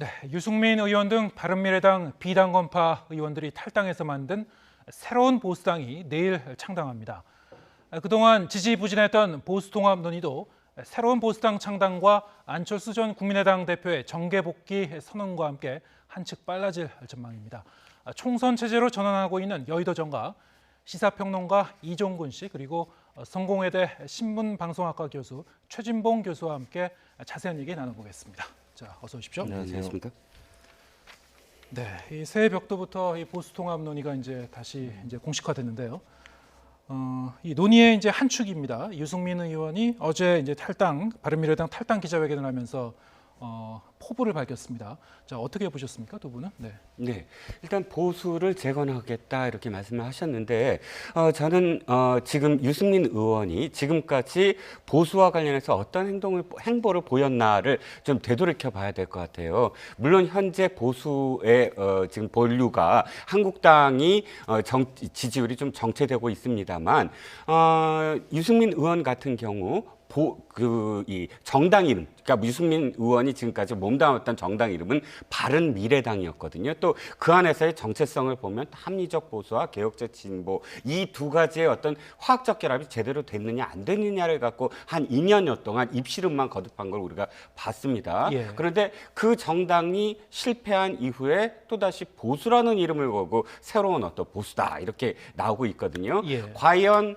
네, 유승민 의원 등 바른미래당 비당권파 의원들이 탈당해서 만든 새로운 보수당이 내일 창당합니다. 그동안 지지부진했던 보수통합 논의도 새로운 보수당 창당과 안철수 전 국민의당 대표의 정계 복귀 선언과 함께 한층 빨라질 전망입니다. 총선 체제로 전환하고 있는 여의도정가 시사평론가 이종근 씨 그리고 성공회대 신문방송학과 교수 최진봉 교수와 함께 자세한 얘기 나눠보겠습니다. 자, 어서 오십시오. 네, 안녕하십니까? 네, 이 새해 벽도부터 이 보수통합 논의가 다시 공식화됐는데요. 이 논의의 한 축입니다. 유승민 의원이 어제 바른미래당 탈당 기자회견을 하면서 포부를 밝혔습니다. 자, 어떻게 보셨습니까, 두 분은? 네, 일단 보수를 재건하겠다 이렇게 말씀을 하셨는데 저는 지금 유승민 의원이 지금까지 보수와 관련해서 어떤 행보를 보였나를 좀 되돌이켜 봐야 될 것 같아요. 물론 현재 보수의 지금 본류가 한국당이 지지율이 좀 정체되고 있습니다만 유승민 의원 같은 경우 이 정당 이름, 그러니까 유승민 의원이 지금까지 몸담았던 정당 이름은 바른미래당이었거든요. 또 그 안에서의 정체성을 보면 합리적 보수와 개혁적 진보 이 두 가지의 어떤 화학적 결합이 제대로 됐느냐 안 됐느냐를 갖고 한 2년여 동안 입씨름만 거듭한 걸 우리가 봤습니다. 예. 그런데 그 정당이 실패한 이후에 또다시 보수라는 이름을 걸고 새로운 어떤 보수다 이렇게 나오고 있거든요. 예. 과연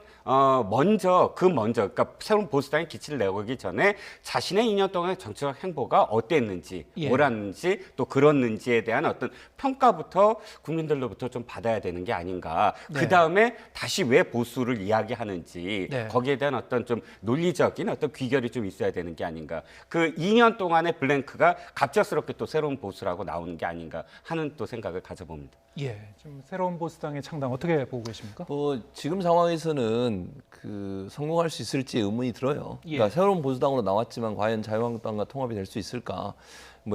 그러니까 새로운 보수당의 기치를 내오기 전에 자신의 2년 동안의 정치적 행보가 어땠는지, 예. 옳았는지, 또 그렇는지에 대한 어떤 평가부터 국민들로부터 좀 받아야 되는 게 아닌가. 네. 그 다음에 다시 왜 보수를 이야기하는지, 네. 거기에 대한 어떤 좀 논리적인 어떤 귀결이 좀 있어야 되는 게 아닌가. 그 2년 동안의 블랭크가 갑작스럽게 또 새로운 보수라고 나오는 게 아닌가 하는 또 생각을 가져봅니다. 예, 좀 새로운 보수당의 창당 어떻게 보고 계십니까? 지금 상황에서는 성공할 수 있을지 의문이 들어요. 예. 그러니까 새로운 보수당으로 나왔지만 과연 자유한국당과 통합이 될 수 있을까?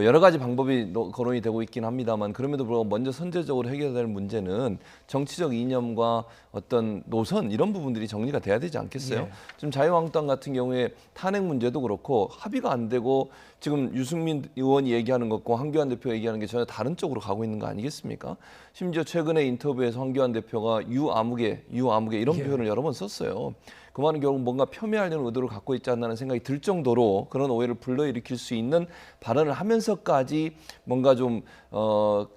여러 가지 방법이 거론이 되고 있긴 합니다만 그럼에도 불구하고 먼저 선제적으로 해결해야 될 문제는 정치적 이념과 어떤 노선 이런 부분들이 정리가 돼야 되지 않겠어요? 예. 지금 자유한국당 같은 경우에 탄핵 문제도 그렇고 합의가 안 되고 지금 유승민 의원이 얘기하는 것과 황교안 대표가 얘기하는 게 전혀 다른 쪽으로 가고 있는 거 아니겠습니까? 심지어 최근에 인터뷰에서 황교안 대표가 유아무개 이런 예. 표현을 여러 번 썼어요. 그 말은 결국 뭔가 폄훼하려는 의도를 갖고 있지 않나는 생각이 들 정도로 그런 오해를 불러일으킬 수 있는 발언을 하면서까지 뭔가 좀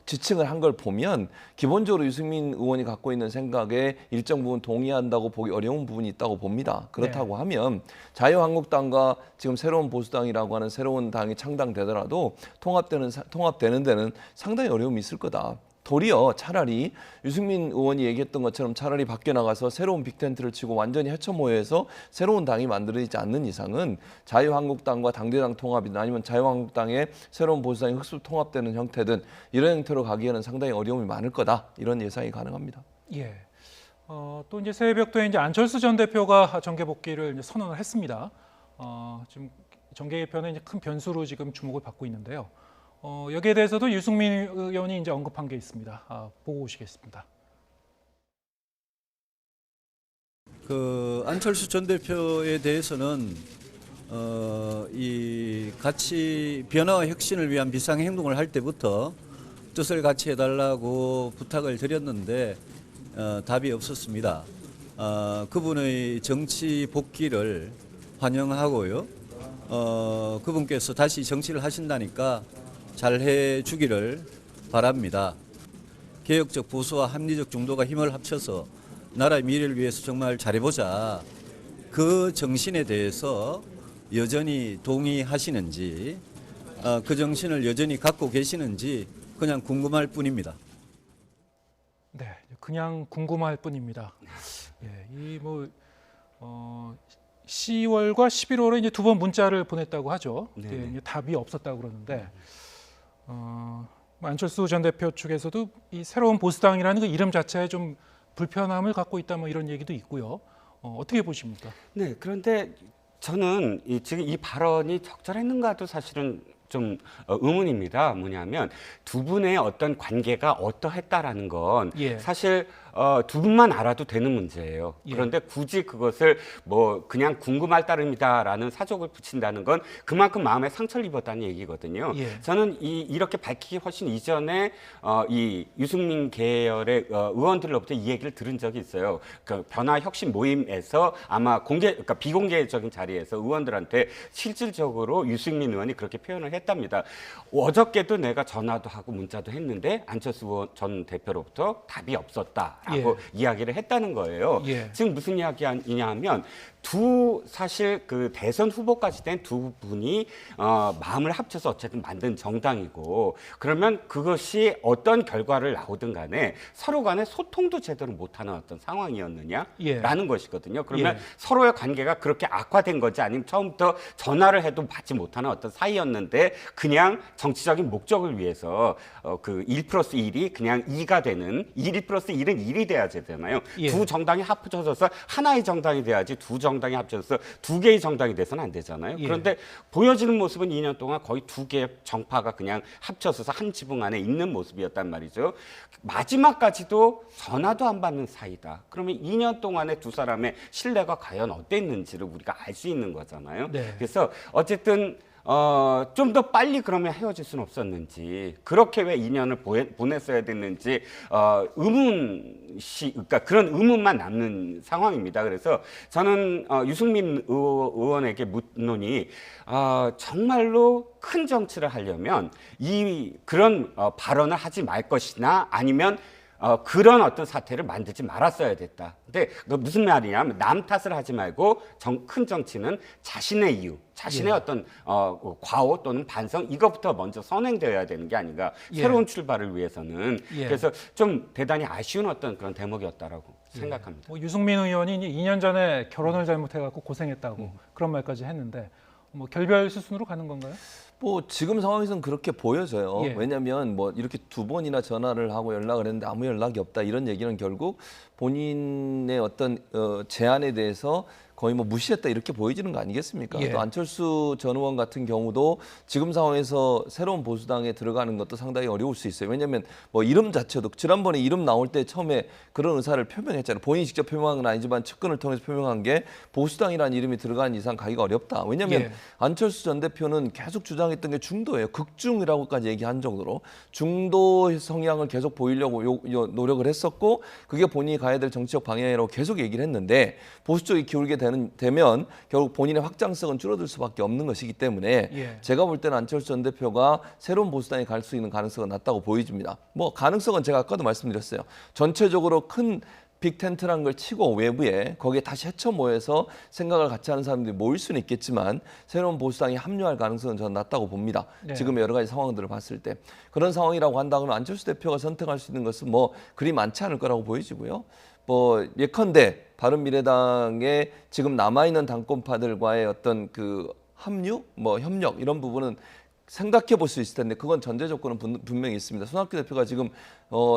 지칭을 한 걸 보면 기본적으로 유승민 의원이 갖고 있는 생각에 일정 부분 동의한다고 보기 어려운 부분이 있다고 봅니다. 그렇다고 하면 자유한국당과 지금 새로운 보수당이라고 하는 새로운 당이 창당되더라도 통합되는 데는 상당히 어려움이 있을 거다. 도리어 차라리 유승민 의원이 얘기했던 것처럼 차라리 밖에 나가서 새로운 빅텐트를 치고 완전히 해쳐모여서 새로운 당이 만들어지지 않는 이상은 자유한국당과 당대당 통합이든 아니면 자유한국당의 새로운 보수당이 흑수 통합되는 형태든 이런 형태로 가기에는 상당히 어려움이 많을 거다. 이런 예상이 가능합니다. 예. 또 새벽도에 안철수 전 대표가 정계 복귀를 선언을 했습니다. 지금 정계 개편은 큰 변수로 지금 주목을 받고 있는데요. 여기에 대해서도 유승민 의원이 언급한 게 있습니다. 보고 오시겠습니다. 안철수 전 대표에 대해서는 이 가치 변화와 혁신을 위한 비상 행동을 할 때부터 뜻을 같이 해달라고 부탁을 드렸는데 답이 없었습니다. 그분의 정치 복귀를 환영하고요. 그분께서 다시 정치를 하신다니까 잘 해주기를 바랍니다. 개혁적 보수와 합리적 중도가 힘을 합쳐서 나라의 미래를 위해서 정말 잘해보자. 그 정신에 대해서 여전히 동의하시는지 그 정신을 여전히 갖고 계시는지 그냥 궁금할 뿐입니다. 네, 그냥 궁금할 뿐입니다. 예, 10월과 11월에 두 번 문자를 보냈다고 하죠. 이제 답이 없었다고 그러는데 안철수 전 대표 측에서도 이 새로운 보수당이라는 그 이름 자체에 좀 불편함을 갖고 있다 이런 얘기도 있고요. 어떻게 보십니까? 네, 그런데 저는 지금 이 발언이 적절했는가도 사실은 좀 의문입니다. 뭐냐면 두 분의 어떤 관계가 어떠했다라는 건 예. 사실 두 분만 알아도 되는 문제예요. 예. 그런데 굳이 그것을 뭐 그냥 궁금할 따름이다라는 사족을 붙인다는 건 그만큼 마음에 상처를 입었다는 얘기거든요. 예. 저는 이렇게 밝히기 훨씬 이전에 이 유승민 계열의 의원들로부터 이 얘기를 들은 적이 있어요. 그 변화혁신 모임에서 아마 그러니까 비공개적인 자리에서 의원들한테 실질적으로 유승민 의원이 그렇게 표현을 했답니다. 어저께도 내가 전화도 하고 문자도 했는데 안철수 의원 전 대표로부터 답이 없었다라고 이야기를 했다는 거예요. 예. 지금 무슨 이야기냐 하면 사실 그 대선 후보까지 된 두 분이 마음을 합쳐서 어쨌든 만든 정당이고 그러면 그것이 어떤 결과를 나오든 간에 서로 간에 소통도 제대로 못하는 어떤 상황이었느냐라는 것이거든요. 그러면 서로의 관계가 그렇게 악화된 건지 아니면 처음부터 전화를 해도 받지 못하는 어떤 사이였는데 그냥 정치적인 목적을 위해서 그 1+1이 그냥 2가 되는 1+1은 1이 돼야 되잖아요. 두 정당이 합쳐져서 하나의 정당이 돼야지 두 정당이 합쳐져서 두 개의 정당이 돼서는 안 되잖아요. 그런데 보여지는 모습은 2년 동안 거의 두 개의 정파가 그냥 합쳐져서 한 지붕 안에 있는 모습이었단 말이죠. 마지막까지도 전화도 안 받는 사이다. 그러면 2년 동안의 두 사람의 신뢰가 과연 어땠는지를 우리가 알 수 있는 거잖아요. 네. 그래서 어쨌든 좀 더 빨리 그러면 헤어질 수는 없었는지 그렇게 왜 2년을 보냈어야 됐는지 그러니까 그런 의문만 남는 상황입니다. 그래서 저는 유승민 의원에게 묻노니 정말로 큰 정치를 하려면 그런 발언을 하지 말 것이나 아니면 그런 어떤 사태를 만들지 말았어야 됐다. 근데 무슨 말이냐면 남 탓을 하지 말고 큰 정치는 자신의 이유, 자신의 어떤 과오 또는 반성 이것부터 먼저 선행되어야 되는 게 아닌가. 새로운 출발을 위해서는. 그래서 좀 대단히 아쉬운 어떤 그런 대목이었다라고 생각합니다. 뭐 유승민 의원이 이제 2년 전에 결혼을 잘못해갖고 고생했다고 그런 말까지 했는데 뭐 결별 수순으로 가는 건가요? 뭐 지금 상황에서는 그렇게 보여져요. 예. 왜냐하면 뭐 이렇게 두 번이나 전화를 하고 연락을 했는데 아무 연락이 없다 이런 얘기는 결국 본인의 어떤 제안에 대해서 거의 뭐 무시했다 이렇게 보여지는 거 아니겠습니까? 또 안철수 전 의원 같은 경우도 지금 상황에서 새로운 보수당에 들어가는 것도 상당히 어려울 수 있어요. 왜냐하면 뭐 이름 자체도 지난번에 이름 나올 때 처음에 그런 의사를 표명했잖아요. 본인이 직접 표명한 건 아니지만 측근을 통해서 표명한 게 보수당이라는 이름이 들어간 이상 가기가 어렵다. 왜냐하면 안철수 전 대표는 계속 주장했던 게 중도예요. 극중이라고까지 얘기한 정도로 중도 성향을 계속 보이려고 노력을 했었고 그게 본인이 가야 될 정치적 방향이라고 계속 얘기를 했는데 보수 쪽이 기울게 되면 결국 본인의 확장성은 줄어들 수밖에 없는 것이기 때문에 제가 볼 때는 안철수 전 대표가 새로운 보수당에 갈 수 있는 가능성은 낮다고 보여집니다. 뭐 가능성은 제가 아까도 말씀드렸어요. 전체적으로 큰 빅텐트라는 걸 치고 외부에 거기에 다시 헤쳐 모여서 생각을 같이 하는 사람들이 모일 수는 있겠지만 새로운 보수당에 합류할 가능성은 저는 낮다고 봅니다. 지금 여러 가지 상황들을 봤을 때. 그런 상황이라고 한다면 안철수 대표가 선택할 수 있는 것은 뭐 그리 많지 않을 거라고 보여지고요. 뭐 예컨대 바른미래당에 지금 남아있는 당권파들과의 어떤 그 합류, 뭐 협력 이런 부분은 생각해 볼 수 있을 텐데 그건 전제 조건은 분명히 있습니다. 손학규 대표가 지금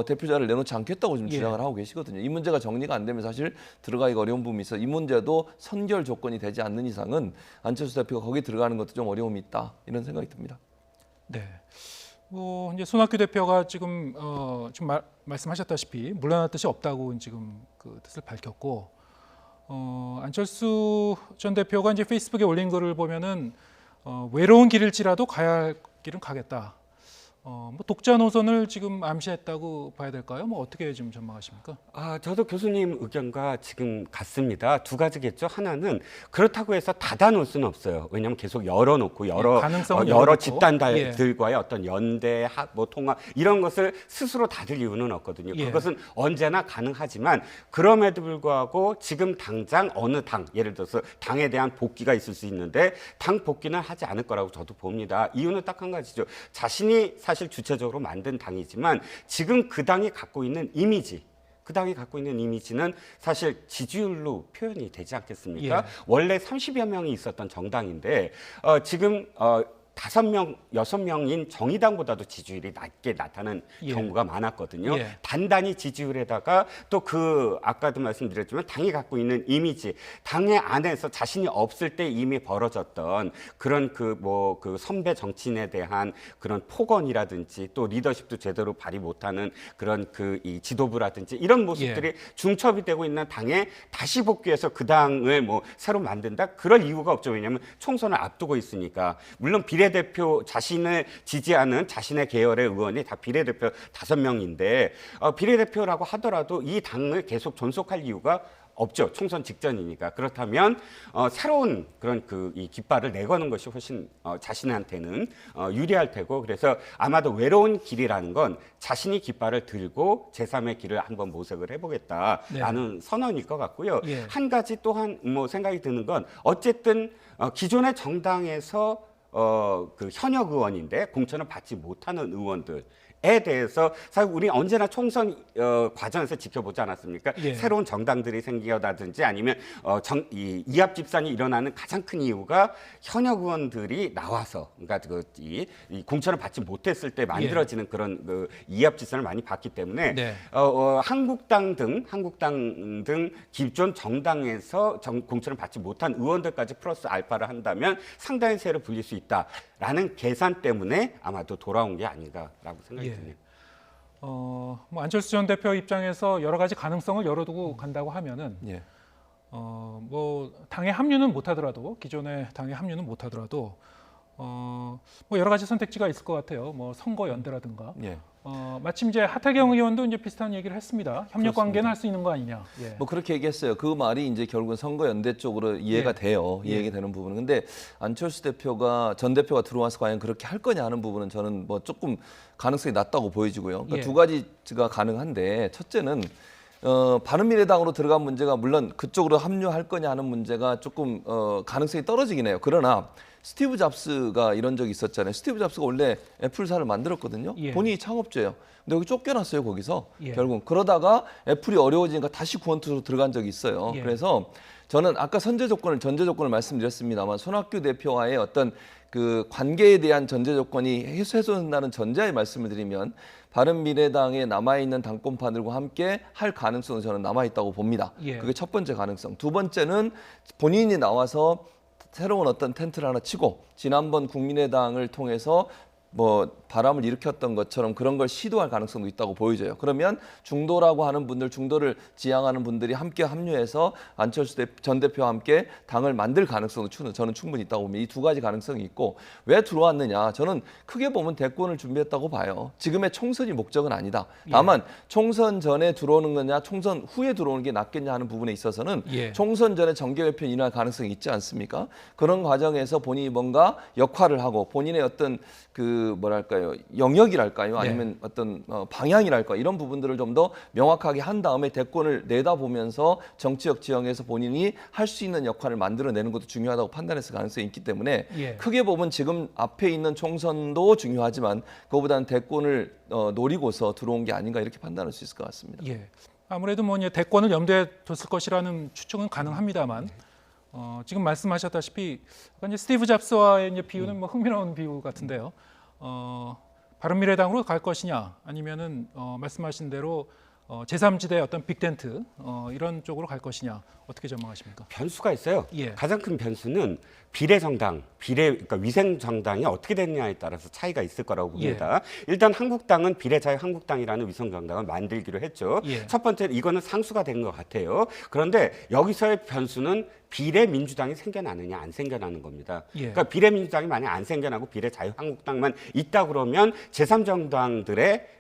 대표자를 내놓지 않겠다고 지금 주장을 하고 계시거든요. 이 문제가 정리가 안 되면 사실 들어가기가 어려운 부분이 있어. 이 문제도 선결 조건이 되지 않는 이상은 안철수 대표가 거기 들어가는 것도 좀 어려움이 있다 이런 생각이 듭니다. 네. 뭐 이제 손학규 대표가 지금 말씀하셨다시피 물러날 뜻이 없다고 지금 그 뜻을 밝혔고 안철수 전 대표가 이제 페이스북에 올린 글을 보면은 외로운 길일지라도 가야 할 길은 가겠다. 뭐 독자 노선을 지금 암시했다고 봐야 될까요? 뭐 어떻게 지금 전망하십니까? 저도 교수님 의견과 지금 같습니다. 두 가지겠죠. 하나는 그렇다고 해서 닫아놓을 수는 없어요. 왜냐하면 계속 열어놓고 여러 집단들과의 어떤 연대, 뭐 통합 이런 것을 스스로 닫을 이유는 없거든요. 그것은 언제나 가능하지만 그럼에도 불구하고 지금 당장 어느 당, 예를 들어서 당에 대한 복귀가 있을 수 있는데 당 복귀는 하지 않을 거라고 저도 봅니다. 이유는 딱 한 가지죠. 자신이 사실 주체적으로 만든 당이지만 지금 그 당이 갖고 있는 이미지, 그 당이 갖고 있는 이미지는 사실 지지율로 표현이 되지 않겠습니까? 원래 30여 명이 있었던 정당인데 지금 5명, 6명인 정의당보다도 지지율이 낮게 나타나는 예. 경우가 많았거든요. 예. 단단히 지지율에다가 또 그 아까도 말씀드렸지만 당이 갖고 있는 이미지, 당의 안에서 자신이 없을 때 이미 벌어졌던 그런 그 선배 정치인에 대한 그런 폭언이라든지 또 리더십도 제대로 발휘 못하는 그런 이 지도부라든지 이런 모습들이 중첩이 되고 있는 당에 다시 복귀해서 그 당을 새로 만든다? 그럴 이유가 없죠. 왜냐하면 총선을 앞두고 있으니까. 물론 비례대표 자신을 지지하는 자신의 계열의 의원이 다 비례대표 5명인데 비례대표라고 하더라도 이 당을 계속 존속할 이유가 없죠. 총선 직전이니까. 그렇다면 새로운 그런 이 깃발을 내거는 것이 훨씬 자신한테는 유리할 테고, 그래서 아마도 외로운 길이라는 건 자신이 깃발을 들고 제3의 길을 한번 모색을 해보겠다라는 선언일 것 같고요. 예. 한 가지 또한 생각이 드는 건 어쨌든 기존의 정당에서 그 현역 의원인데 공천을 받지 못하는 의원들 에 대해서 사실 우리 언제나 총선 과정에서 지켜보지 않았습니까? 예. 새로운 정당들이 생기다든지 아니면 이합 집산이 일어나는 가장 큰 이유가 현역 의원들이 나와서 그러니까 이 공천을 받지 못했을 때 만들어지는 그런 이합 집산을 많이 봤기 때문에 네. 한국당 등 기존 정당에서 공천을 받지 못한 의원들까지 플러스 알파를 한다면 상당히 세를 불릴 수 있다라는 계산 때문에 아마도 돌아온 게 아닌가라고 생각이 듭니다. 안철수 전 대표 입장에서 여러 가지 가능성을 열어두고 간다고 하면은 예. 당에 합류는 못하더라도 기존의 당에 합류는 못하더라도 여러 가지 선택지가 있을 것 같아요. 선거 연대라든가. 예. 마침 이제 하태경 의원도 이제 비슷한 얘기를 했습니다. 협력 관계는 할 수 있는 거 아니냐. 예. 그렇게 얘기했어요. 그 말이 이제 결국은 선거 연대 쪽으로 이해가 돼요. 이해가 되는 부분은. 근데 안철수 전 대표가 들어와서 과연 그렇게 할 거냐 하는 부분은 저는 조금 가능성이 낮다고 보여지고요. 그러니까 두 가지가 가능한데, 첫째는 바른미래당으로 들어간 문제가 물론 그쪽으로 합류할 거냐 하는 문제가 조금 가능성이 떨어지긴 해요. 그러나 스티브 잡스가 이런 적이 있었잖아요. 스티브 잡스가 원래 애플사를 만들었거든요. 예. 본인이 창업주예요. 근데 여기 쫓겨났어요, 거기서. 예. 결국 그러다가 애플이 어려워지니까 다시 구원투로 들어간 적이 있어요. 예. 그래서 저는 아까 전제 조건을 말씀드렸습니다만 손학규 대표와의 어떤 그 관계에 대한 전제 조건이 훼손된다는 전제하에 말씀을 드리면 바른미래당에 남아있는 당권파들과 함께 할 가능성은 저는 남아있다고 봅니다. 예. 그게 첫 번째 가능성. 두 번째는 본인이 나와서 새로운 어떤 텐트를 하나 치고 지난번 국민의당을 통해서 바람을 일으켰던 것처럼 그런 걸 시도할 가능성도 있다고 보여져요. 그러면 중도라고 하는 분들, 중도를 지향하는 분들이 함께 합류해서 안철수 전 대표와 함께 당을 만들 가능성도 저는 충분히 있다고 봅니다. 이 두 가지 가능성이 있고, 왜 들어왔느냐? 저는 크게 보면 대권을 준비했다고 봐요. 지금의 총선이 목적은 아니다. 다만 총선 전에 들어오는 거냐, 총선 후에 들어오는 게 낫겠냐 하는 부분에 있어서는 총선 전에 정계개편 일어날 가능성이 있지 않습니까? 그런 과정에서 본인이 뭔가 역할을 하고 본인의 어떤 영역이랄까요? 아니면 어떤 방향이랄까? 이런 부분들을 좀 더 명확하게 한 다음에 대권을 내다보면서 정치적 지형에서 본인이 할 수 있는 역할을 만들어내는 것도 중요하다고 판단했을 가능성이 있기 때문에 크게 보면 지금 앞에 있는 총선도 중요하지만 그거보다는 대권을 노리고서 들어온 게 아닌가 이렇게 판단할 수 있을 것 같습니다. 예. 아무래도 이제 대권을 염두에 뒀을 것이라는 추측은 가능합니다만 지금 말씀하셨다시피 이제 스티브 잡스와의 이제 비유는 흥미로운 비유 같은데요. 바른미래당으로 갈 것이냐 아니면은 말씀하신 대로 제3지대의 어떤 빅텐트 이런 쪽으로 갈 것이냐 어떻게 전망하십니까? 변수가 있어요. 예. 가장 가장 큰 변수는 비례정당, 그러니까 위생정당이 어떻게 됐냐에 따라서 차이가 있을 거라고 봅니다. 일단 한국당은 비례자유한국당이라는 위성정당을 만들기로 했죠. 첫 번째 이거는 상수가 된 것 같아요. 그런데 여기서의 변수는 비례민주당이 생겨나느냐 안 생겨나는 겁니다. 그러니까 비례민주당이 만약 안 생겨나고 비례자유한국당만 있다 그러면 제3정당들의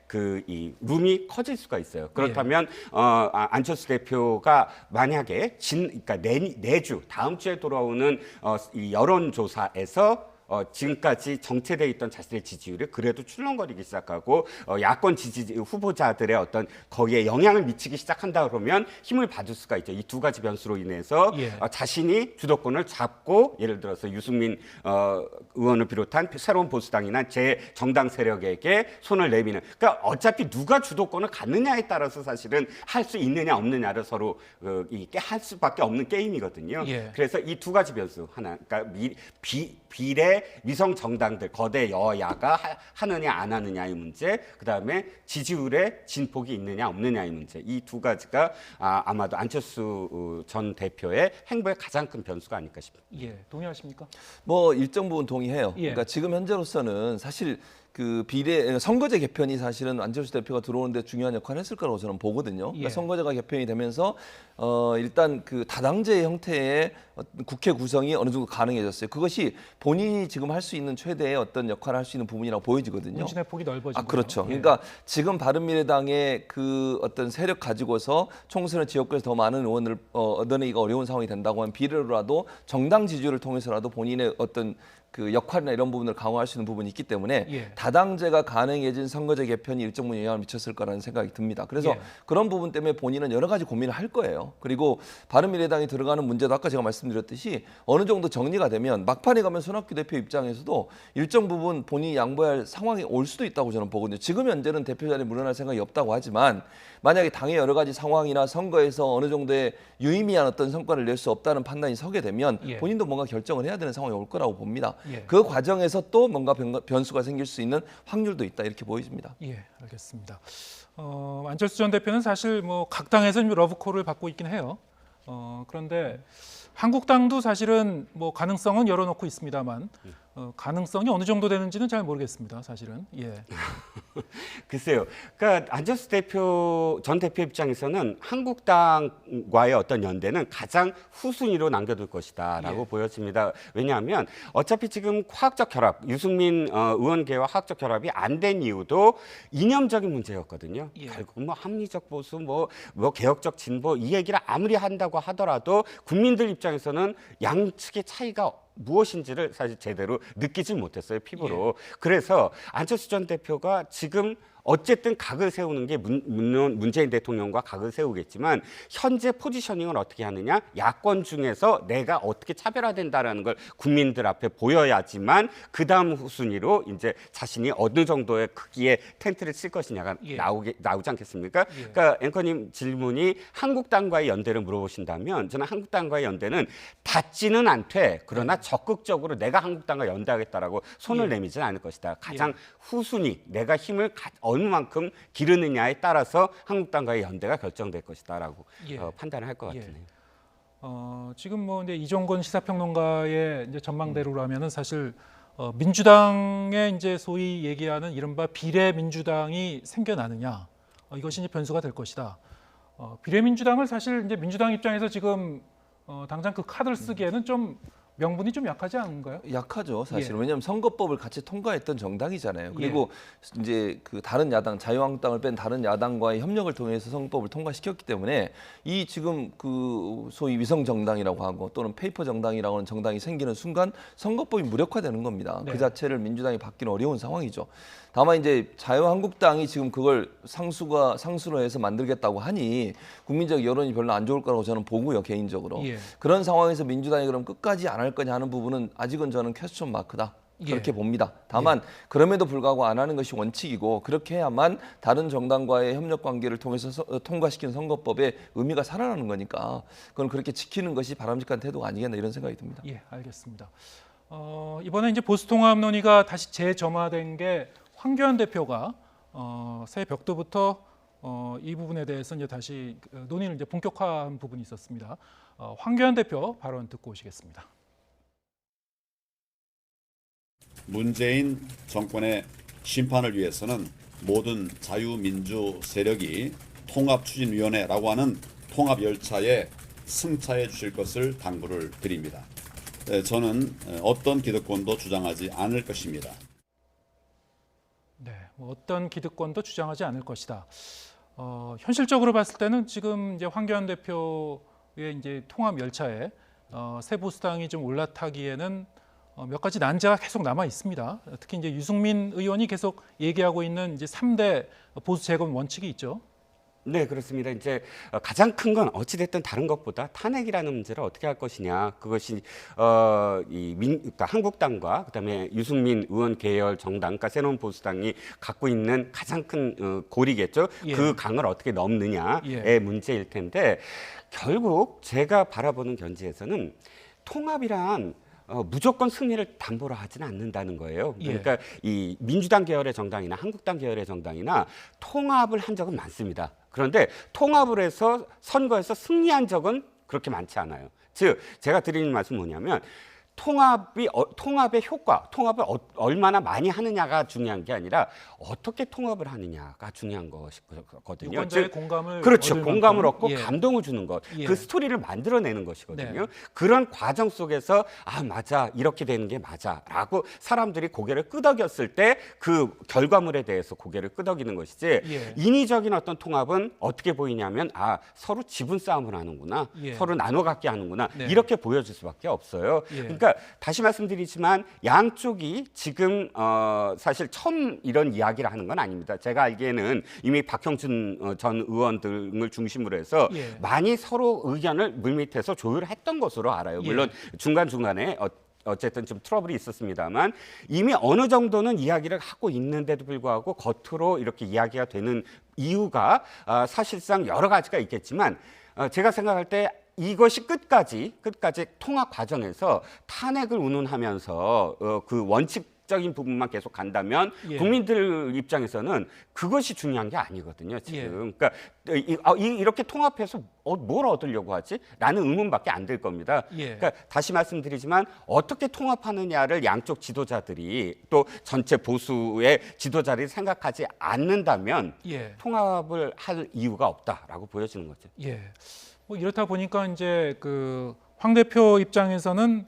이 룸이 커질 수가 있어요. 그렇다면 안철수 대표가 만약에 그러니까 내주 다음 주에 돌아오는 이 여론조사에서 지금까지 정체되어 있던 자신의 지지율이 그래도 출렁거리기 시작하고 야권 지지 후보자들의 어떤 거기에 영향을 미치기 시작한다 그러면 힘을 받을 수가 있죠. 이 두 가지 변수로 인해서 자신이 주도권을 잡고 예를 들어서 유승민 의원을 비롯한 새로운 보수당이나 제정당 세력에게 손을 내미는, 그러니까 어차피 누가 주도권을 갖느냐에 따라서 사실은 할 수 있느냐 없느냐를 서로 할 수밖에 없는 게임이거든요. 그래서 이 두 가지 변수 하나, 그러니까 비례 위성 정당들, 거대 여야가 하느냐 안 하느냐의 문제, 그다음에 지지율의 진폭이 있느냐 없느냐의 문제. 이 두 가지가 아마도 안철수 전 대표의 행보의 가장 큰 변수가 아닐까 싶습니다. 예, 동의하십니까? 뭐 일정 부분 동의해요. 예. 그러니까 지금 현재로서는 사실 그 비례 선거제 개편이 사실은 안철수 대표가 들어오는데 중요한 역할을 했을 거라고 저는 보거든요. 그러니까 예. 선거제가 개편이 되면서 일단 그 다당제 형태의 국회 구성이 어느 정도 가능해졌어요. 그것이 본인이 지금 할 수 있는 최대의 어떤 역할을 할 수 있는 부분이라고 보여지거든요. 문신의 폭이 넓어진 그렇죠. 거죠. 예. 그러니까 지금 바른미래당의 그 어떤 세력 가지고서 총선의 지역구에서 더 많은 의원을 얻어내기가 어려운 상황이 된다고 하면 비례로라도 정당 지지율을 통해서라도 본인의 어떤 그 역할이나 이런 부분을 강화할 수 있는 부분이 있기 때문에 예. 다당제가 가능해진 선거제 개편이 일정 부분 영향을 미쳤을 거라는 생각이 듭니다. 그래서 예. 그런 부분 때문에 본인은 여러 가지 고민을 할 거예요. 그리고 바른미래당이 들어가는 문제도 아까 제가 말씀드렸듯이 어느 정도 정리가 되면 막판에 가면 손학규 대표 입장에서도 일정 부분 본인이 양보해야 할 상황이 올 수도 있다고 저는 보거든요. 지금 현재는 대표 자리에 물러날 생각이 없다고 하지만 만약에 당의 여러 가지 상황이나 선거에서 어느 정도의 유의미한 어떤 성과를 낼 수 없다는 판단이 서게 되면 예. 본인도 뭔가 결정을 해야 되는 상황이 올 거라고 봅니다. 예. 그 과정에서 또 뭔가 변수가 생길 수 있는 확률도 있다 이렇게 보여집니다. 예, 알겠습니다. 안철수 전 대표는 사실 뭐 각 당에서 러브콜을 받고 있긴 해요. 그런데 한국당도 사실은 뭐 가능성은 열어놓고 있습니다만 가능성이 어느 정도 되는지는 잘 모르겠습니다. 사실은. 예. 글쎄요. 그러니까 안철수 전 대표 입장에서는 한국당과의 어떤 연대는 가장 후순위로 남겨둘 것이다라고 예. 보여집니다. 왜냐하면 어차피 지금 화학적 결합, 유승민 의원계와 화학적 결합이 안 된 이유도 이념적인 문제였거든요. 예. 결국 뭐 합리적 보수, 뭐 개혁적 진보 이 얘기를 아무리 한다고 하더라도 국민들 입장에서는 양측의 차이가 무엇인지를 사실 제대로 느끼질 못했어요, 피부로. 그래서 안철수 전 대표가 지금 어쨌든 각을 세우는 게 물론 문재인 대통령과 각을 세우겠지만 현재 포지셔닝을 어떻게 하느냐, 야권 중에서 내가 어떻게 차별화된다라는 걸 국민들 앞에 보여야지만 그 다음 후순위로 이제 자신이 어느 정도의 크기의 텐트를 칠 것이냐가 예. 나오지 않겠습니까? 예. 그러니까 앵커님 질문이 한국당과의 연대를 물어보신다면 저는 한국당과의 연대는 닿지는 않되 그러나 적극적으로 내가 한국당과 연대하겠다라고 손을 예. 내미지는 않을 것이다. 가장 후순위, 내가 힘을 어느 만큼 기르느냐에 따라서 한국당과의 연대가 결정될 것이다라고 예. 판단을 할 것 예. 같으네요. 지금 뭐 이제 이종건 시사평론가의 이제 전망대로라면은 사실 민주당의 이제 소위 얘기하는 이른바 비례민주당이 생겨나느냐 이것이 이제 변수가 될 것이다. 비례민주당을 사실 이제 민주당 입장에서 지금 당장 그 카드를 쓰기에는 좀 명분이 좀 약하지 않은가요? 약하죠, 사실. 예. 왜냐하면 선거법을 같이 통과했던 정당이잖아요. 그리고 이제 그 다른 야당, 자유한국당을 뺀 다른 야당과의 협력을 통해서 선거법을 통과시켰기 때문에 이 지금 그 소위 위성 정당이라고 하고 또는 페이퍼 정당이라고 하는 정당이 생기는 순간 선거법이 무력화되는 겁니다. 네. 그 자체를 민주당이 받기는 어려운 상황이죠. 다만 이제 자유한국당이 지금 그걸 상수로 해서 만들겠다고 하니 국민적 여론이 별로 안 좋을 거라고 저는 보고요, 개인적으로. 예. 그런 상황에서 민주당이 그럼 끝까지 안 할 거냐 하는 부분은 아직은 저는 퀘스천 마크다. 그렇게 봅니다. 다만 그럼에도 불구하고 안 하는 것이 원칙이고 그렇게 해야만 다른 정당과의 협력 관계를 통해서 통과시킨 선거법의 의미가 살아나는 거니까 그건 그렇게 지키는 것이 바람직한 태도가 아니겠나 이런 생각이 듭니다. 예, 알겠습니다. 이번에 이제 보수통합 논의가 다시 재점화된 게 황교안 대표가 새 벽두부터 이 부분에 대해서 이제 다시 논의를 이제 본격화한 부분이 있었습니다. 황교안 대표 발언 듣고 오시겠습니다. 문재인 정권의 심판을 위해서는 모든 자유민주 세력이 통합추진위원회라고 하는 통합열차에 승차해 주실 것을 당부를 드립니다. 저는 어떤 기득권도 주장하지 않을 것입니다. 네, 뭐 어떤 기득권도 주장하지 않을 것이다. 현실적으로 봤을 때는 지금 이제 황교안 대표의 이제 통합 열차에 새 보수당이 좀 올라타기에는 몇 가지 난제가 계속 남아 있습니다. 특히 이제 유승민 의원이 계속 얘기하고 있는 이제 3대 보수 재건 원칙이 있죠. 네, 그렇습니다. 이제 가장 큰 건 어찌됐든 다른 것보다 탄핵이라는 문제를 어떻게 할 것이냐. 그것이 그러니까 한국당과 그다음에 유승민 의원 계열 정당, 그러니까 새로운 보수당이 갖고 있는 가장 큰 고리겠죠. 예. 그 강을 어떻게 넘느냐의 예. 문제일 텐데 결국 제가 바라보는 견지에서는 통합이란 무조건 승리를 담보로 하지는 않는다는 거예요. 그러니까 이 민주당 계열의 정당이나 한국당 계열의 정당이나 통합을 한 적은 많습니다. 그런데 통합을 해서 선거에서 승리한 적은 그렇게 많지 않아요. 즉 제가 드리는 말씀은 뭐냐면 통합의 효과, 통합을 얼마나 많이 하느냐가 중요한 게 아니라 어떻게 통합을 하느냐가 중요한 것이거든요. 유권자의 공감을 그렇죠. 얻을 공감을 만큼. 얻고 감동을 주는 것, 예. 그 스토리를 만들어내는 것이거든요. 네. 그런 과정 속에서 아 맞아 이렇게 되는 게 맞아라고 사람들이 고개를 끄덕였을 때 그 결과물에 대해서 고개를 끄덕이는 것이지 예. 인위적인 어떤 통합은 어떻게 보이냐면 아 서로 지분 싸움을 하는구나, 예. 서로 나눠 갖기 하는구나 네. 이렇게 보여줄 수밖에 없어요. 예. 그러니까 다시 말씀드리지만 양쪽이 지금 사실 처음 이런 이야기를 하는 건 아닙니다. 제가 알기에는 이미 박형준 전 의원 등을 중심으로 해서 예. 많이 서로 의견을 물밑에서 조율했던 것으로 알아요. 물론 중간중간에 어쨌든 좀 트러블이 있었습니다만 이미 어느 정도는 이야기를 하고 있는데도 불구하고 겉으로 이렇게 이야기가 되는 이유가 사실상 여러 가지가 있겠지만 제가 생각할 때 이것이 끝까지 통합 과정에서 탄핵을 운운하면서 그 원칙적인 부분만 계속 간다면 예. 국민들 입장에서는 그것이 중요한 게 아니거든요. 지금 그러니까 이렇게 통합해서 뭘 얻으려고 하지? 라는 의문밖에 안 들 겁니다. 예. 그러니까 다시 말씀드리지만 어떻게 통합하느냐를 양쪽 지도자들이 또 전체 보수의 지도자들이 생각하지 않는다면 예. 통합을 할 이유가 없다라고 보여지는 거죠. 예. 뭐 이렇다 보니까 이제 그 황 대표 입장에서는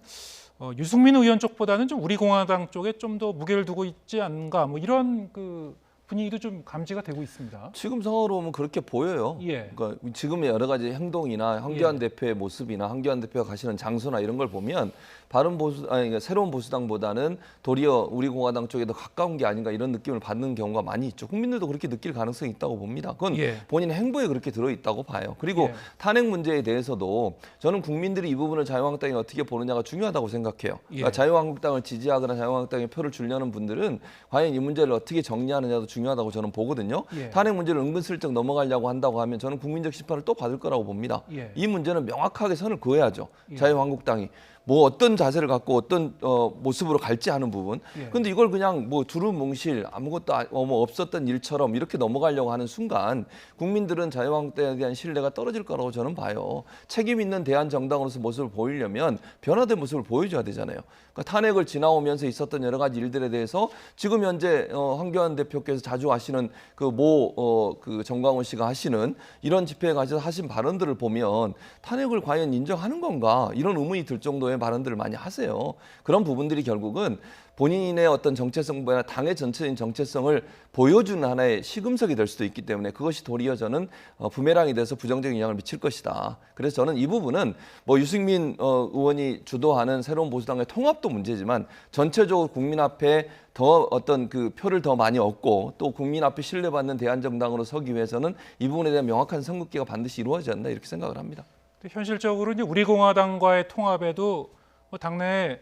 유승민 의원 쪽보다는 좀 우리공화당 쪽에 좀 더 무게를 두고 있지 않은가 뭐 이런 그 분위기도 좀 감지가 되고 있습니다. 지금 상황으로 보면 그렇게 보여요. 예. 그러니까 지금의 여러 가지 행동이나 황교안 대표의 모습이나 황교안 대표가 가시는 장소나 이런 걸 보면 그러니까 새로운 보수당보다는 도리어 우리공화당 쪽에 더 가까운 게 아닌가 이런 느낌을 받는 경우가 많이 있죠. 국민들도 그렇게 느낄 가능성이 있다고 봅니다. 그건 예. 본인의 행보에 그렇게 들어있다고 봐요. 그리고 예. 탄핵 문제에 대해서도 저는 국민들이 이 부분을 자유한국당이 어떻게 보느냐가 중요하다고 생각해요. 그러니까 예. 자유한국당을 지지하거나 자유한국당에 표를 주려는 분들은 과연 이 문제를 어떻게 정리하느냐도 중요하다고 저는 보거든요. 예. 탄핵 문제를 은근슬쩍 넘어가려고 한다고 하면 저는 국민적 심판을 또 받을 거라고 봅니다. 예. 이 문제는 명확하게 선을 그어야죠. 예. 자유한국당이 뭐 어떤 자세를 갖고 어떤 모습으로 갈지 하는 부분. 예. 근데 이걸 그냥 뭐 두루뭉실 아무것도 뭐 없었던 일처럼 이렇게 넘어가려고 하는 순간 국민들은 자유한국당에 대한 신뢰가 떨어질 거라고 저는 봐요. 책임 있는 대한 정당으로서 모습을 보이려면 변화된 모습을 보여줘야 되잖아요. 그러니까 탄핵을 지나오면서 있었던 여러 가지 일들에 대해서 지금 현재 황교안 대표께서 자주 하시는 그 정광훈 씨가 하시는 이런 집회에 가셔서 하신 발언들을 보면 탄핵을 과연 인정하는 건가 이런 의문이 들 정도의 발언들을 많이 하세요. 그런 부분들이 결국은 본인의 어떤 정체성보다 당의 전체적인 정체성을 보여주는 하나의 시금석이 될 수도 있기 때문에 그것이 도리어 저는 부메랑이 돼서 부정적인 영향을 미칠 것이다. 그래서 저는 이 부분은 뭐 유승민 의원이 주도하는 새로운 보수당의 통합도 문제지만 전체적으로 국민 앞에 더 어떤 그 표를 더 많이 얻고 또 국민 앞에 신뢰받는 대한정당으로 서기 위해서는 이 부분에 대한 명확한 선긋기가 반드시 이루어져야 한다 이렇게 생각을 합니다. 현실적으로 이제 우리공화당과의 통합에도 뭐 당내에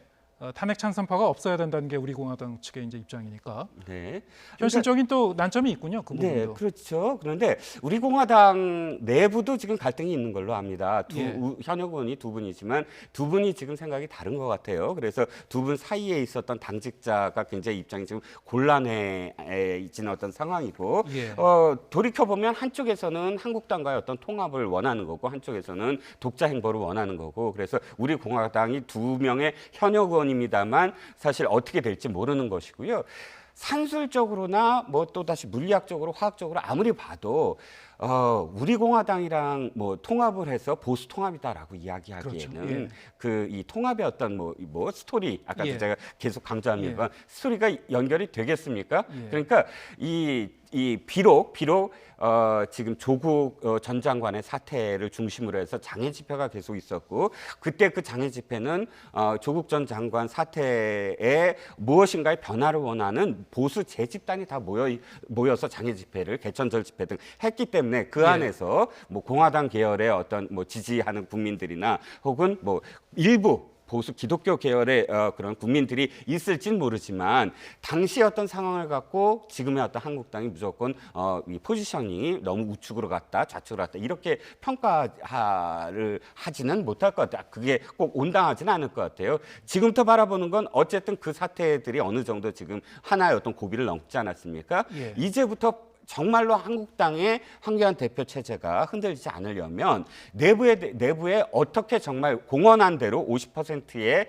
탄핵 찬성파가 없어야 된다는 게 우리공화당 측의 이제 입장이니까 네. 현실적인 또 난점이 있군요. 그 네, 부분도. 그렇죠. 그런데 우리 공화당 내부도 지금 갈등이 있는 걸로 압니다. 예. 현역 의원이 두 분이지만 두 분이 지금 생각이 다른 것 같아요. 그래서 두 분 사이에 있었던 당직자가 굉장히 입장이 지금 곤란해지는 어떤 상황이고 예. 돌이켜 보면 한쪽에서는 한국당과의 어떤 통합을 원하는 거고 한쪽에서는 독자 행보를 원하는 거고 그래서 우리 공화당이 두 명의 현역 의원입니다만 사실 어떻게 될지 모르는 것이고요. 산술적으로나 뭐 또 다시 물리학적으로 화학적으로 아무리 봐도 우리 공화당이랑 뭐 통합을 해서 보수 통합이다라고 이야기하기에는 그렇죠. 예. 그 이 통합의 어떤 뭐 스토리 아까도 예. 제가 계속 강조합니다. 스토리가 연결이 되겠습니까? 예. 그러니까 이 비록 지금 조국 전 장관의 사태를 중심으로 해서 장애 집회가 계속 있었고 그때 그 장애 집회는 조국 전 장관 사태에 무엇인가의 변화를 원하는 보수 재집단이 다 모여서 장애 집회를 개천절 집회 등 했기 때문에 그 안에서 뭐 공화당 계열의 어떤 뭐 지지하는 국민들이나 혹은 뭐 일부 보수 기독교 계열의 그런 국민들이 있을진 모르지만 당시 어떤 상황을 갖고 지금의 어떤 한국당이 무조건 이 포지셔닝이 너무 우측으로 갔다 좌측으로 갔다 이렇게 평가를 하지는 못할 것 같아요. 그게 꼭 온당하지는 않을 것 같아요. 지금부터 바라보는 건 어쨌든 그 사태들이 어느 정도 지금 하나의 어떤 고비를 넘지 않았습니까? 예. 이제부터 정말로 한국당의 황교안 대표 체제가 흔들리지 않으려면 내부에 어떻게 정말 공언한 대로 50%의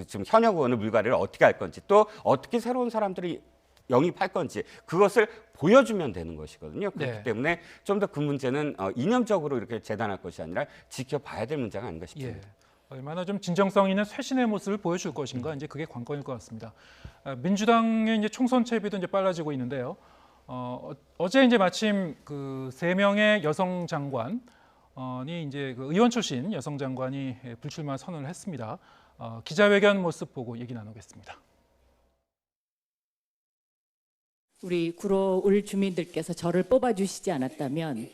지금 현역 의원의 물갈이를 어떻게 할 건지 또 어떻게 새로운 사람들이 영입할 건지 그것을 보여주면 되는 것이거든요. 그렇기 네. 때문에 좀 더 그 문제는 이념적으로 이렇게 재단할 것이 아니라 지켜봐야 될 문제가 아닌가 싶습니다. 예. 얼마나 좀 진정성 있는 쇄신의 모습을 보여줄 것인가 이제 그게 관건일 것 같습니다. 민주당의 이제 총선 채비도 이제 빨라지고 있는데요. 어제 이제 마침 그 3명의 여성 장관이 이제 그 의원 출신 여성 장관이 불출마 선언을 했습니다. 기자회견 모습 보고 얘기 나누겠습니다. 우리 구로울 주민들께서 저를 뽑아주시지 않았다면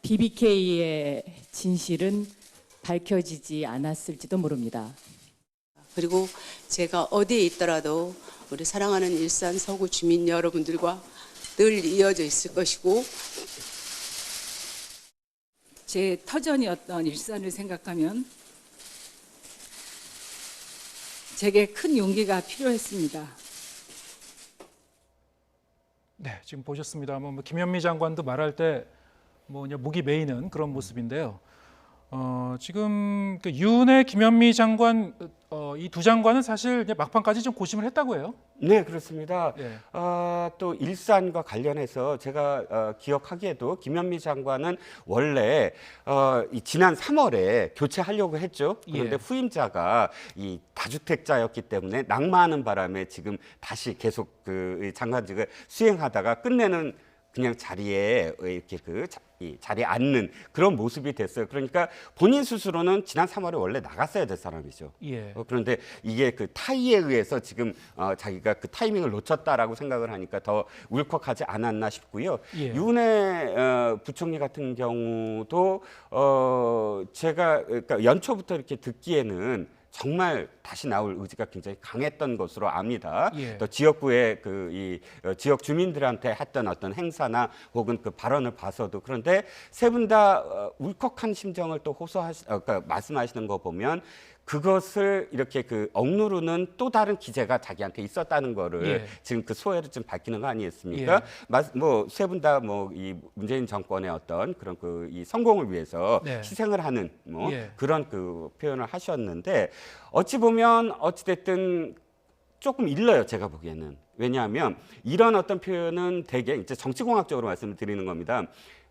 BBK의 진실은 밝혀지지 않았을지도 모릅니다. 그리고 제가 어디에 있더라도 우리 사랑하는 일산 서구 주민 여러분들과 늘 이어져 있을 것이고 제 터전이었던 일산을 생각하면 제게 큰 용기가 필요했습니다. 네, 지금 보셨습니다만 뭐 김현미 장관도 말할 때 뭐 목이 메이는 그런 모습인데요. 지금 그 윤의 김현미 장관 이 두 장관은 사실 이제 막판까지 좀 고심을 했다고 해요. 네, 그렇습니다. 예. 또 일산과 관련해서 제가 기억하기에도 김현미 장관은 원래 지난 3월에 교체하려고 했죠. 그런데 예. 후임자가 이 다주택자였기 때문에 낙마하는 바람에 지금 다시 계속 그 장관직을 수행하다가 끝내는 그냥 자리에 이렇게 이 자리에 앉는 그런 모습이 됐어요. 그러니까 본인 스스로는 지난 3월에 원래 나갔어야 될 사람이죠. 예. 그런데 이게 그 타이에 의해서 지금 자기가 그 타이밍을 놓쳤다라고 생각을 하니까 더 울컥하지 않았나 싶고요. 예. 윤해 부총리 같은 경우도 제가 그러니까 연초부터 이렇게 듣기에는 정말 다시 나올 의지가 굉장히 강했던 것으로 압니다. 예. 또 지역구의 지역 주민들한테 했던 어떤 행사나 혹은 그 발언을 봐서도 그런데 세 분 다 울컥한 심정을 또 그러니까 말씀하시는 거 보면 그것을 이렇게 억누르는 또 다른 기제가 자기한테 있었다는 거를 예. 지금 그 소회를 좀 밝히는 거 아니겠습니까? 뭐 세 분 다 뭐 이 문재인 정권의 어떤 그런 이 성공을 위해서 네. 희생을 하는 뭐 예. 그런 표현을 하셨는데 어찌 보면 어찌됐든 조금 일러요, 제가 보기에는. 왜냐하면 이런 어떤 표현은 대개 이제 정치공학적으로 말씀을 드리는 겁니다.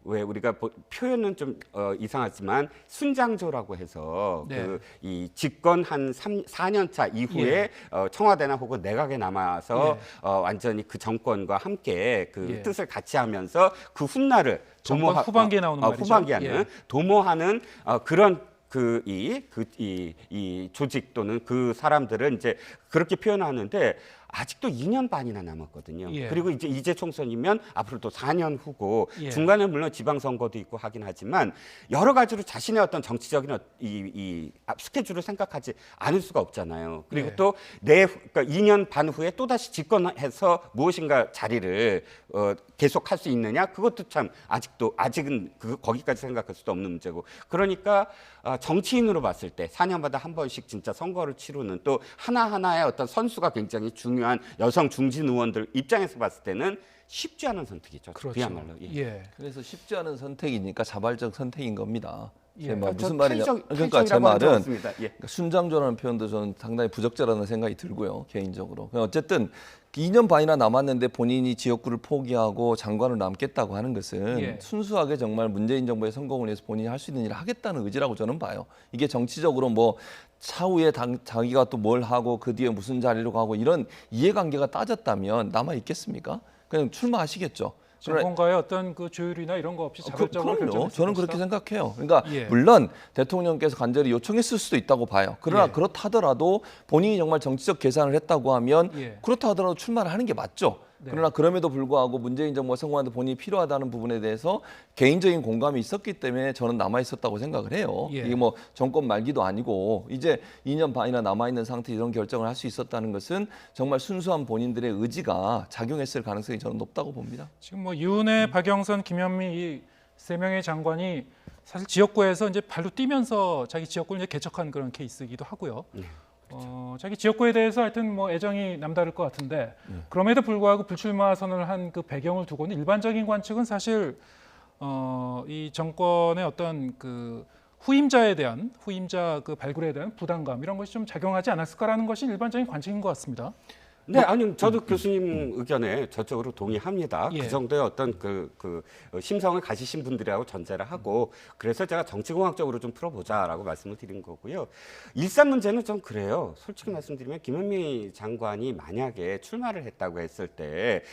왜 우리가 표현은 좀 이상하지만 순장조라고 해서 네. 이 집권 한 4년 차 이후에 청와대나 혹은 내각에 남아서 완전히 그 정권과 함께 예. 뜻을 같이 하면서 그 훗날을 정권 후반기에 나오는 말이죠. 후반기에 하는 예. 도모하는 그런 이 조직 또는 그 사람들은 이제 그렇게 표현하는데 아직도 2년 반이나 남았거든요. 예. 그리고 이제 총선이면 앞으로 또 4년 후고 예. 중간에 물론 지방선거도 있고 하긴 하지만 여러 가지로 자신의 어떤 정치적인 이 스케줄을 생각하지 않을 수가 없잖아요. 그리고 예. 또 그러니까 2년 반 후에 또 다시 집권해서 무엇인가 자리를 계속할 수 있느냐 그것도 참 아직은 거기까지 생각할 수도 없는 문제고 그러니까 정치인으로 봤을 때 4년마다 한 번씩 진짜 선거를 치르는 또 하나하나의 어떤 선수가 굉장히 중요한 여성 중진 의원들 입장에서 봤을 때는 쉽지 않은 선택이죠. 그렇죠. 그야말로. 예. 그래서 쉽지 않은 선택이니까 자발적 선택인 겁니다. 예. 제 말, 저 무슨 말이냐? 그러니까 제 타이적이라고 하는 줄 말은 알았습니다. 예. 그러니까 순장조라는 표현도 저는 상당히 부적절하다는 생각이 들고요, 개인적으로. 어쨌든 2년 반이나 남았는데 본인이 지역구를 포기하고 장관을 남겠다고 하는 것은 예. 순수하게 정말 문재인 정부의 성공을 위해서 본인이 할 수 있는 일을 하겠다는 의지라고 저는 봐요. 이게 정치적으로 뭐 차후에 자기가 또 뭘 하고 그 뒤에 무슨 자리로 가고 이런 이해관계가 따졌다면 남아 있겠습니까? 그냥 출마하시겠죠. 정권과의 어떤 그 조율이나 이런 거 없이 자발적으로 그럼요. 결정했을 저는 것이다. 그렇게 생각해요. 그러니까 예. 물론 대통령께서 간절히 요청했을 수도 있다고 봐요. 그러나 예. 그렇다 하더라도 본인이 정말 정치적 계산을 했다고 하면 예. 그렇다 하더라도 출마를 하는 게 맞죠. 그러나 그럼에도 불구하고 문재인 정부가 성공하는데 본인이 필요하다는 부분에 대해서 개인적인 공감이 있었기 때문에 저는 남아 있었다고 생각을 해요. 예. 이게 뭐 정권 말기도 아니고 이제 2년 반이나 남아 있는 상태에 이런 결정을 할 수 있었다는 것은 정말 순수한 본인들의 의지가 작용했을 가능성이 저는 높다고 봅니다. 지금 뭐 유은혜, 박영선, 김현미 이 세 명의 장관이 사실 지역구에서 이제 발로 뛰면서 자기 지역구를 이제 개척한 그런 케이스이기도 하고요. 자기 지역구에 대해서 하여튼 뭐 애정이 남다를 것 같은데 그럼에도 불구하고 불출마 선언을 한 그 배경을 두고는 일반적인 관측은 사실 이 정권의 어떤 그 후임자 그 발굴에 대한 부담감 이런 것이 좀 작용하지 않았을까라는 것이 일반적인 관측인 것 같습니다. 네, 아니 저도 교수님 의견에 저쪽으로 동의합니다. 예. 그 정도의 어떤 그 심성을 가지신 분들이라고 전제를 하고 그래서 제가 정치공학적으로 좀 풀어보자라고 말씀을 드린 거고요. 일산 문제는 좀 그래요. 솔직히 말씀드리면 김현미 장관이 만약에 출마를 했다고 했을 때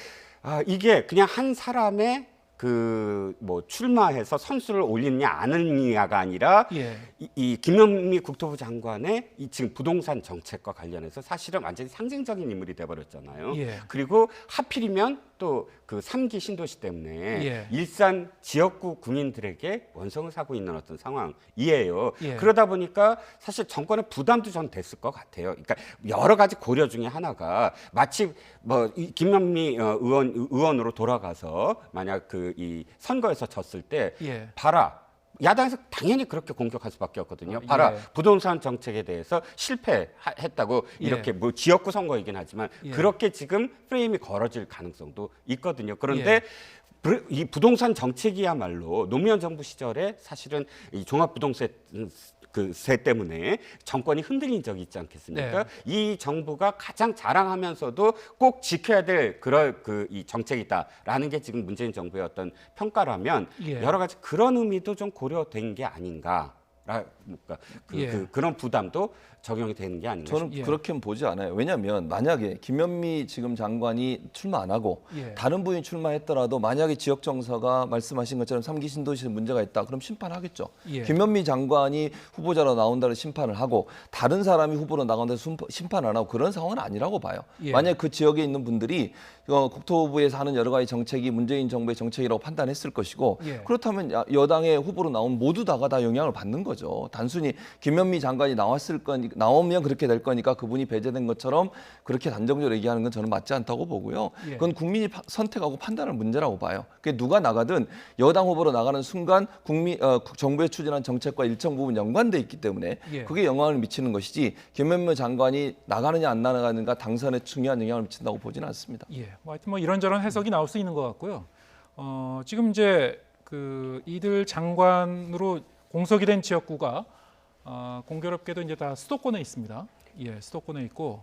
이게 그냥 한 사람의 그 뭐 출마해서 선수를 올리느냐 안 올리느냐가 아니라 예. 이 김현미 국토부 장관의 이 지금 부동산 정책과 관련해서 사실은 완전히 상징적인 인물이 돼버렸잖아요. 예. 그리고 하필이면 또 그 3기 신도시 때문에 예. 일산 지역구 구민들에게 원성을 사고 있는 어떤 상황이에요. 예. 그러다 보니까 사실 정권의 부담도 전 됐을 것 같아요. 그러니까 여러 가지 고려 중에 하나가 마치 뭐 이 김현미 의원으로 돌아가서 만약 그 이 선거에서 졌을 때 예. 봐라. 야당에서 당연히 그렇게 공격할 수밖에 없거든요. 봐라, 예. 부동산 정책에 대해서 실패했다고 이렇게 뭐 지역구 선거이긴 하지만 예. 그렇게 지금 프레임이 걸어질 가능성도 있거든요. 그런데 이 부동산 정책이야말로 노무현 정부 시절에 사실은 이 종합부동세 세 때문에 정권이 흔들린 적이 있지 않겠습니까? 네. 이 정부가 가장 자랑하면서도 꼭 지켜야 될 그럴 이 정책이다라는 게 지금 문재인 정부의 어떤 평가라면 예. 여러 가지 그런 의미도 좀 고려된 게 아닌가. 그런 부담도 적용이 되는 게 아닌가 저는 싶습니다. 그렇게는 보지 않아요. 왜냐하면 만약에 김현미 지금 장관이 출마 안 하고 예. 다른 분이 출마했더라도 만약에 지역 정서가 말씀하신 것처럼 3기 신도시에 문제가 있다. 그럼 심판하겠죠. 예. 김현미 장관이 후보자로 나온다는 심판을 하고 다른 사람이 후보로 나간다는 심판 안 하고 그런 상황은 아니라고 봐요. 예. 만약 그 지역에 있는 분들이 국토부에서 하는 여러 가지 정책이 문재인 정부의 정책이라고 판단했을 것이고 예. 그렇다면 여당의 후보로 나온 모두 다가 다 영향을 받는 거죠. 단순히 김현미 장관이 나오면 그렇게 될 거니까 그분이 배제된 것처럼 그렇게 단정적으로 얘기하는 건 저는 맞지 않다고 보고요. 예. 그건 국민이 선택하고 판단할 문제라고 봐요. 그게 누가 나가든 여당 후보로 나가는 순간 정부에 추진한 정책과 일정 부분 연관돼 있기 때문에 예. 그게 영향을 미치는 것이지 김현미 장관이 나가느냐 안 나가는가 당선에 중요한 영향을 미친다고 보지는 않습니다. 예, 뭐 하여튼 뭐 이런저런 해석이 나올 수 있는 것 같고요. 지금 이제 그 이들 장관으로 공석이 된 지역구가 공교롭게도 이제 다 수도권에 있습니다. 예, 수도권에 있고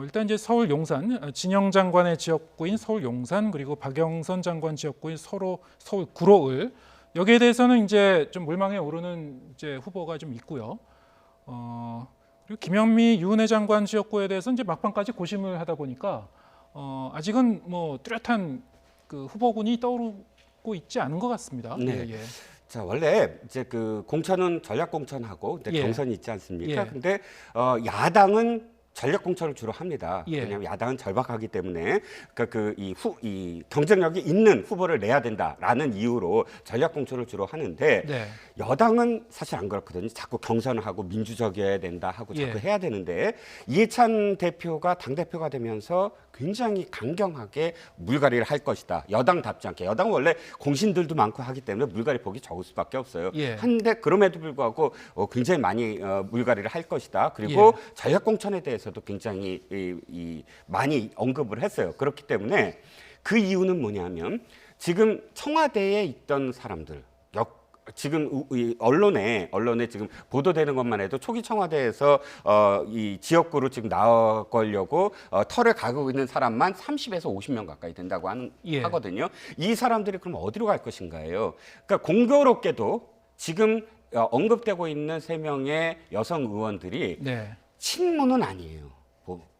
일단 이제 서울 용산 진영 장관의 지역구인 서울 용산 그리고 박영선 장관 지역구인 서울 구로을 여기에 대해서는 이제 좀 물망에 오르는 이제 후보가 좀 있고요. 그리고 김현미 유은혜 장관 지역구에 대해서 이제 막판까지 고심을 하다 보니까 아직은 뭐 뚜렷한 그 후보군이 떠오르고 있지 않은 것 같습니다. 네. 예, 예. 자, 원래 이제 그 공천은 전략 공천하고 예. 경선이 있지 않습니까? 예. 근데 야당은 전략 공천을 주로 합니다. 예. 왜냐하면 야당은 절박하기 때문에 이 경쟁력이 있는 후보를 내야 된다라는 이유로 전략 공천을 주로 하는데 네. 여당은 사실 안 그렇거든요. 자꾸 경선을 하고 민주적이어야 된다 하고 자꾸 예. 해야 되는데 이해찬 대표가 당대표가 되면서 굉장히 강경하게 물갈이를 할 것이다. 여당답지 않게. 여당은 원래 공신들도 많고 하기 때문에 물갈이 폭이 적을 수밖에 없어요. 예. 한데 그럼에도 불구하고 굉장히 많이 물갈이를 할 것이다. 그리고 예. 전략 공천에 대해서도 굉장히 많이 언급을 했어요. 그렇기 때문에 그 이유는 뭐냐면 지금 청와대에 있던 사람들 지금 이 언론에 지금 보도되는 것만 해도 초기 청와대에서 이 지역구로 지금 나가려고 털을 가고 있는 사람만 30에서 50명 가까이 된다고 예. 하거든요. 이 사람들이 그럼 어디로 갈 것인가요? 그러니까 공교롭게도 지금 언급되고 있는 3명의 여성 의원들이 네. 친문은 아니에요.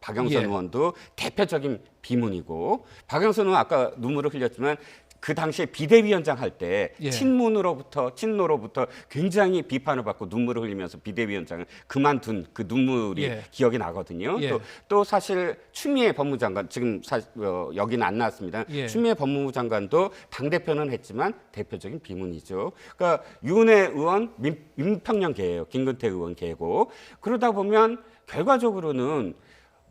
박영선 예. 의원도 대표적인 비문이고 박영선 의원 아까 눈물을 흘렸지만 그 당시에 비대위원장 할 때 예. 친노로부터 굉장히 비판을 받고 눈물을 흘리면서 비대위원장을 그만둔 그 눈물이 예. 기억이 나거든요. 예. 또 사실 추미애 법무장관 지금 여기는 안 나왔습니다. 예. 추미애 법무부 장관도 당 대표는 했지만 대표적인 비문이죠. 그러니까 윤해 의원 민평양계예요. 김근태 의원 계고 그러다 보면 결과적으로는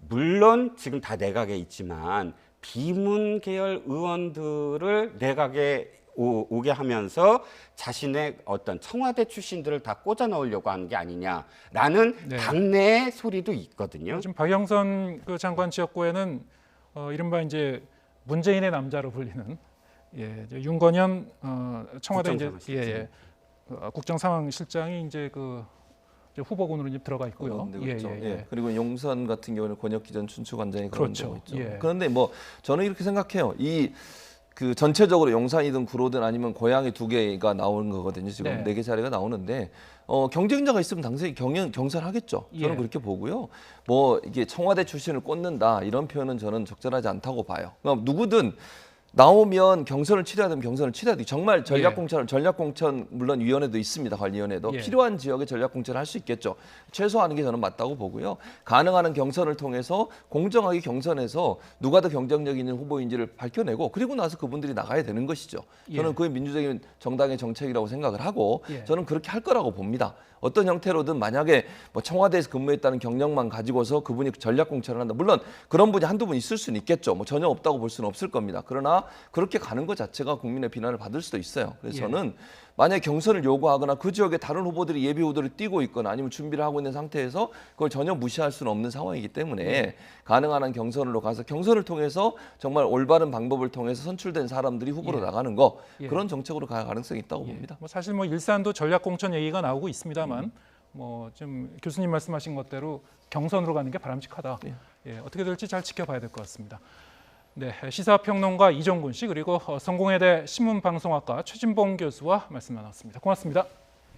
물론 지금 다 내각에 있지만 비문 계열 의원들을 내각에 오게 하면서 자신의 어떤 청와대 출신들을 다 꽂아 넣으려고 하는 게 아니냐라는 네. 당내의 소리도 있거든요. 지금 박영선 그 장관 지역구에는 이른바 이제 문재인의 남자로 불리는 이제 윤건현 청와대 이제 국정상황실장이 이제 그 후보군으로 이제 들어가 있고요. 네, 그렇죠. 그리고 용산 같은 경우는 권혁기 전 춘추관장이 그런 그렇죠. 되고 있죠. 예. 그런데 뭐 저는 이렇게 생각해요. 그 전체적으로 용산이든 구로든 아니면 고양이 두 개가 나오는 거거든요. 지금 네. 4개 자리가 나오는데 경쟁자가 있으면 당연히 경선하겠죠. 저는 예. 그렇게 보고요. 뭐 이게 청와대 출신을 꽂는다 이런 표현은 저는 적절하지 않다고 봐요. 그러니까 누구든 나오면 경선을 치러야 되면 경선을 치러야 돼. 정말 전략공천 물론 위원회도 있습니다. 관리위원회도 예. 필요한 지역에 전략공천을 할 수 있겠죠. 최소화하는 게 저는 맞다고 보고요. 가능한 경선을 통해서 공정하게 경선해서 누가 더 경쟁력 있는 후보인지를 밝혀내고 그리고 나서 그분들이 나가야 되는 것이죠. 저는 예. 그게 민주적인 정당의 정책이라고 생각을 하고 예. 저는 그렇게 할 거라고 봅니다. 어떤 형태로든 만약에 뭐 청와대에서 근무했다는 경력만 가지고서 그분이 전략 공천을 한다. 물론 그런 분이 한두 분 있을 수는 있겠죠. 뭐 전혀 없다고 볼 수는 없을 겁니다. 그러나 그렇게 가는 것 자체가 국민의 비난을 받을 수도 있어요. 그래서 예. 저는 만약에 경선을 요구하거나 그 지역에 다른 후보들이 예비 후보를 띄고 있거나 아니면 준비를 하고 있는 상태에서 그걸 전혀 무시할 수는 없는 상황이기 때문에 가능한 한 경선으로 가서 경선을 통해서 정말 올바른 방법을 통해서 선출된 사람들이 후보로 예. 나가는 거 예. 그런 정책으로 갈 가능성이 있다고 봅니다. 뭐 사실 뭐 일산도 전략공천 얘기가 나오고 있습니다만 뭐 좀 교수님 말씀하신 것대로 경선으로 가는 게 바람직하다. 예, 어떻게 될지 잘 지켜봐야 될 것 같습니다. 네, 시사평론가 이정군 씨 그리고 성공회대 신문방송학과 최진봉 교수와 말씀 나눴습니다. 고맙습니다.